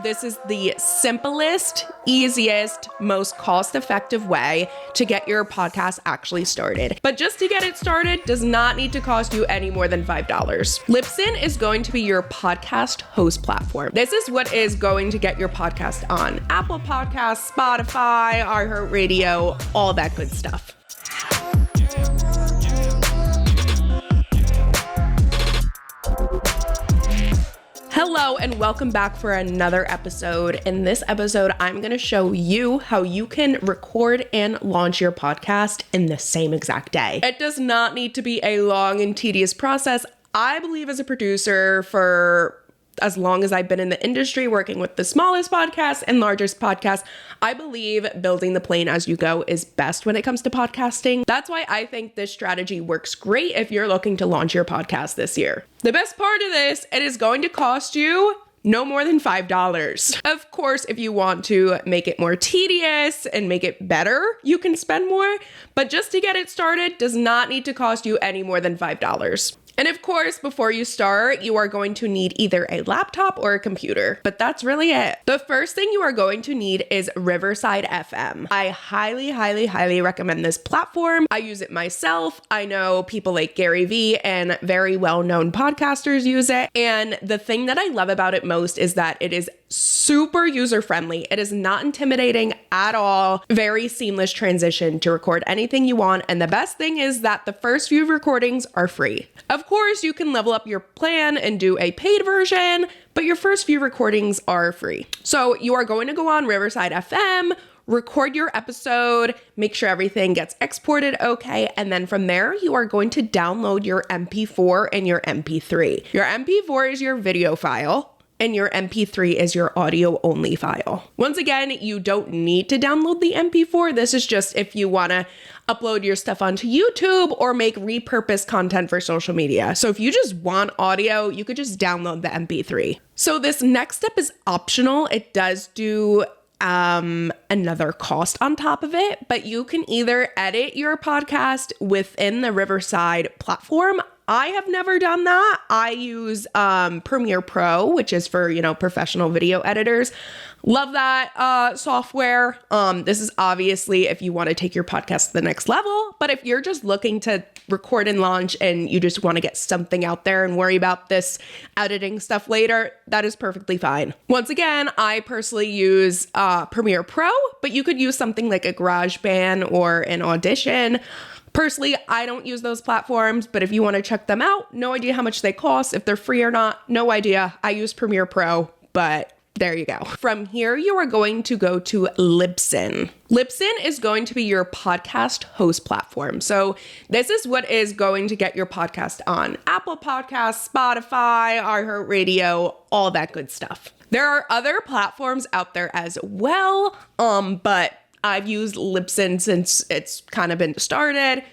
this is the simplest, easiest, most cost-effective way to get your podcast actually started. But just to get it started does not need to cost you any more than $5. Libsyn is going to be your podcast host platform. This is what is going to get your podcast on Apple Podcasts, Spotify, iHeartRadio, all that good stuff. Hello and welcome back for another episode. In this episode, I'm going to show you how you can record and launch your podcast in the same exact day. It does not need to be a long and tedious process. I believe as a producer for as long as I've been in the industry working with the smallest podcasts and largest podcasts, I believe building the plane as you go is best when it comes to podcasting. That's why I think this strategy works great if you're looking to launch your podcast this year. The best part of this, it is going to cost you no more than $5. Of course, if you want to make it more tedious and make it better, you can spend more, but just to get it started does not need to cost you any more than $5. And of course, before you start, you are going to need either a laptop or a computer, but that's really it. The first thing you are going to need is Riverside FM. I highly recommend this platform. I use it myself. I know people like Gary Vee and very well-known podcasters use it. And the thing that I love about it most is that it is super user-friendly. It is not intimidating at all. Very seamless transition to record anything you want. And the best thing is that the first few recordings are free. Of course, you can level up your plan and do a paid version, but your first few recordings are free. So you are going to go on Riverside FM, record your episode, make sure everything gets exported okay, and then from there, you are going to download your MP4 and your MP3. Your MP4 is your video file, and your MP3 is your audio only file. Once again, you don't need to download the MP4. This is just if you want to upload your stuff onto YouTube or make repurposed content for social media. So if you just want audio, you could just download the MP3. So this next step is optional. It does do another cost on top of it, but you can either edit your podcast within the Riverside platform. I have never done that. I use Premiere Pro, which is for, professional video editors. Love that software. This is obviously if you want to take your podcast to the next level, but if you're just looking to record and launch and you just want to get something out there and worry about this editing stuff later, that is perfectly fine. Once again, I personally use Premiere Pro, but you could use something like a GarageBand or an Audition. Personally, I don't use those platforms, but if you want to check them out, no idea how much they cost, if they're free or not, no idea. I use Premiere Pro, but there you go. From here, you are going to go to Libsyn. Libsyn is going to be your podcast host platform. So this is what is going to get your podcast on Apple Podcasts, Spotify, iHeartRadio, all that good stuff. There are other platforms out there as well, but I've used Libsyn since it's kind of been started.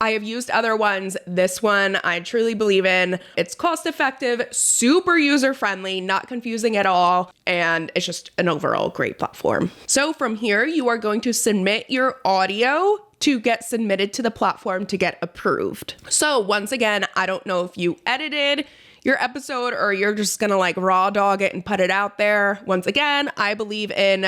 I have used other ones. This one I truly believe in. It's cost effective, super user friendly, not confusing at all, and it's just an overall great platform. So from here, you are going to submit your audio to get submitted to the platform to get approved. So once again, I don't know if you edited your episode or you're just gonna raw dog it and put it out there. Once again, I believe in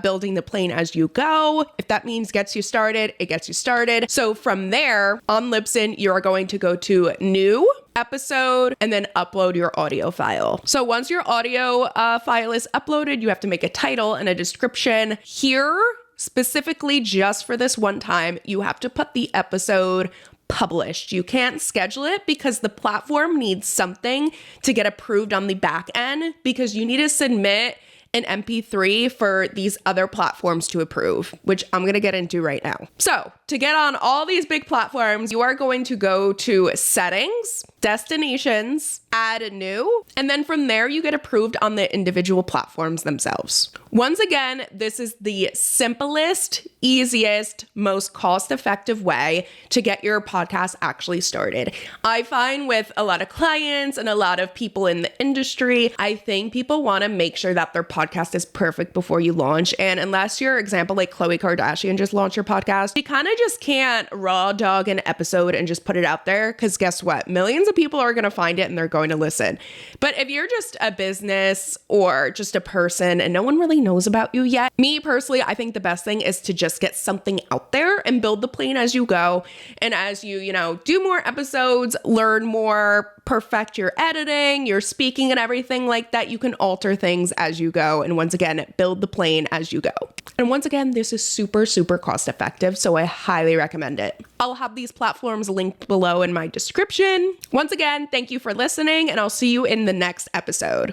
building the plane as you go. If that means gets you started, it gets you started. So from there on Libsyn, you are going to go to new episode and then upload your audio file. So once your audio file is uploaded, you have to make a title and a description. Here, specifically just for this one time, you have to put the episode published. You can't schedule it because the platform needs something to get approved on the back end because you need to submit an MP3 for these other platforms to approve, which I'm going to get into right now. So to get on all these big platforms, you are going to go to settings, destinations, add a new, and then from there you get approved on the individual platforms themselves. Once again, this is the simplest, easiest, most cost-effective way to get your podcast actually started. I find with a lot of clients and a lot of people in the industry, I think people want to make sure that their podcast podcast is perfect before you launch. And unless your example, like Khloe Kardashian just launched her podcast, you kind of just can't raw dog an episode and just put it out there. Because guess what? Millions of people are going to find it and they're going to listen. But if you're just a business or just a person and no one really knows about you yet, me personally, I think the best thing is to just get something out there and build the plane as you go. And as you do more episodes, learn more, perfect your editing, your speaking and everything like that, you can alter things as you go. And once again, build the plane as you go. And once again, this is super, super cost effective. So I highly recommend it. I'll have these platforms linked below in my description. Once again, thank you for listening and I'll see you in the next episode.